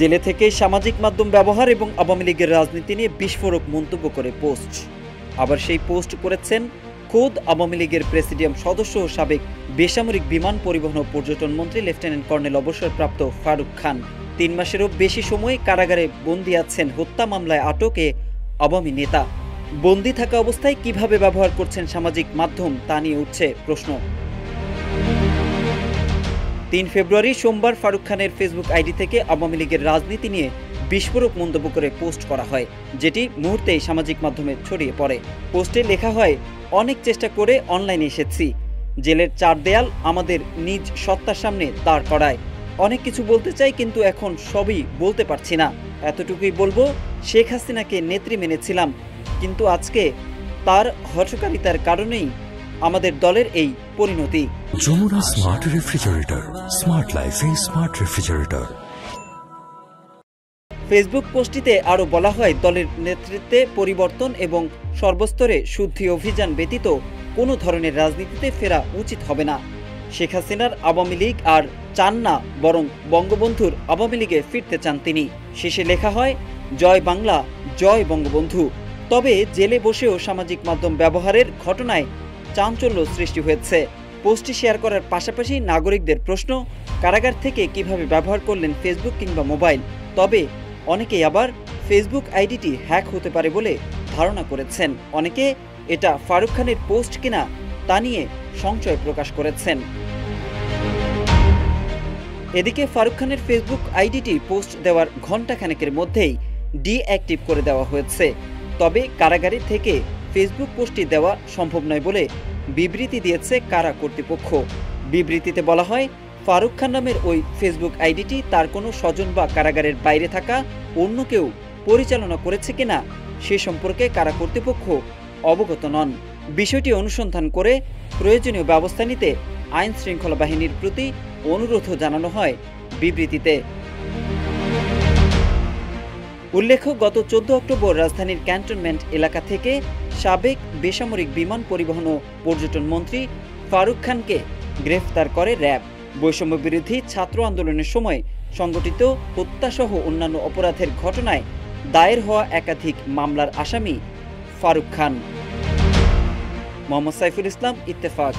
জেলে থেকে সামাজিক মাধ্যম ব্যবহার এবং আওয়ামী লীগের রাজনীতি নিয়ে বিস্ফোরক মন্তব্য করে পোস্ট। আবার সেই পোস্ট করেছেন খোদ আওয়ামী লীগের প্রেসিডিয়াম সদস্য ও সাবেক বেসামরিক বিমান পরিবহন ও পর্যটন মন্ত্রী লেফটেন্যান্ট কর্নেল অবসরপ্রাপ্ত ফারুক খান। 3 মাসেরও বেশি সময় কারাগারে বন্দী আছেন হত্যা মামলায় আটকে আওয়ামী নেতা। বন্দী থাকা অবস্থায় কিভাবে ব্যবহার করছেন সামাজিক মাধ্যম তা নিয়ে উঠছে প্রশ্ন। 3 ফেব্রুয়ারি সোমবার ফারুক খানের ফেসবুক আইডি থেকে আওয়ামী লীগের রাজনীতি নিয়ে বিস্ফোরক মন্তব্য করে পোস্ট করা হয়, যেটি মুহূর্তেই সামাজিক মাধ্যমে ছড়িয়ে পড়ে। পোস্টে লেখা হয়, অনেক চেষ্টা করে অনলাইনে এসেছি, জেলের 4 দেয়াল আমাদের নিজ সত্তার সামনে দাঁড় করায়। অনেক কিছু বলতে চাই, কিন্তু এখন সবই বলতে পারছি না। এতটুকুই বলবো, শেখ হাসিনাকে নেত্রী মেনেছিলাম, কিন্তু আজকে তার হঠকারিতার কারণেই আমাদের দলের এই পরিণতি। যমুনা স্মার্ট রেফ্রিজারেটর, স্মার্ট লাইফে স্মার্ট রেফ্রিজারেটর। ফেসবুক পোস্টটিতে আরও বলা হয়, দলের নেতৃত্বে পরিবর্তন এবং সর্বস্তরে শুদ্ধি অভিযান ব্যতীত কোনো ধরনের রাজনীতিতে ফেরা উচিত হবে না। শেখ হাসিনার আওয়ামী লীগ আর চান না, বরং বঙ্গবন্ধুর আওয়ামী লীগে ফিরতে চান তিনি। শেষে লেখা হয়, জয় বাংলা, জয় বঙ্গবন্ধু। তবে জেলে বসেও সামাজিক মাধ্যম ব্যবহারের ঘটনায় চাঞ্চল্য সৃষ্টি হয়েছে। পোস্টটি শেয়ার করার পাশাপাশি নাগরিকদের প্রশ্ন, কারাগার থেকে কিভাবে ব্যবহার করলেন ফেসবুক কিংবা মোবাইল। তবে অনেকেই আবার ফেসবুক আইডিটি হ্যাক হতে পারে বলে ধারণা করেছেন। অনেকে এটা ফারুক খানের পোস্ট কিনা তা নিয়ে সংশয় প্রকাশ করেছেন। এদিকে ফারুক খানের ফেসবুক আইডিটি পোস্ট দেওয়ার ঘণ্টাখানেকের মধ্যেই ডিঅ্যাক্টিভ করে দেওয়া হয়েছে। তবে কারাগারে থেকে ফেসবুক পোস্টটি দেওয়া সম্ভব নয় বলে বিবৃতি দিয়েছে কারা কর্তৃপক্ষ। বিবৃতিতে বলা হয়, ফারুক খান নামের ওই ফেসবুক আইডিটি তার কোনো স্বজন বা কারাগারের বাইরে থাকা অন্য কেউ পরিচালনা করেছে কিনা সে সম্পর্কে কারা কর্তৃপক্ষ অবগত নন। বিষয়টি অনুসন্ধান করে প্রয়োজনীয় ব্যবস্থা নিতে আইন শৃঙ্খলা বাহিনীর প্রতি অনুরোধও জানানো হয় বিবৃতিতে। উল্লেখ্য, গত 14 অক্টোবর রাজধানীর ক্যান্টনমেন্ট এলাকা থেকে সাবেক বেসামরিক বিমান পরিবহন ও পর্যটন মন্ত্রী ফারুক খানকে গ্রেফতার করে র্যাব। বৈষম্য বিরোধী ছাত্র আন্দোলনের সময় সংগঠিত হত্যাসহ অন্যান্য অপরাধের ঘটনায় দায়ের হওয়া একাধিক মামলার আসামি ফারুক খান। মোহাম্মদ সাইফুল ইসলাম, ইত্তেফাক।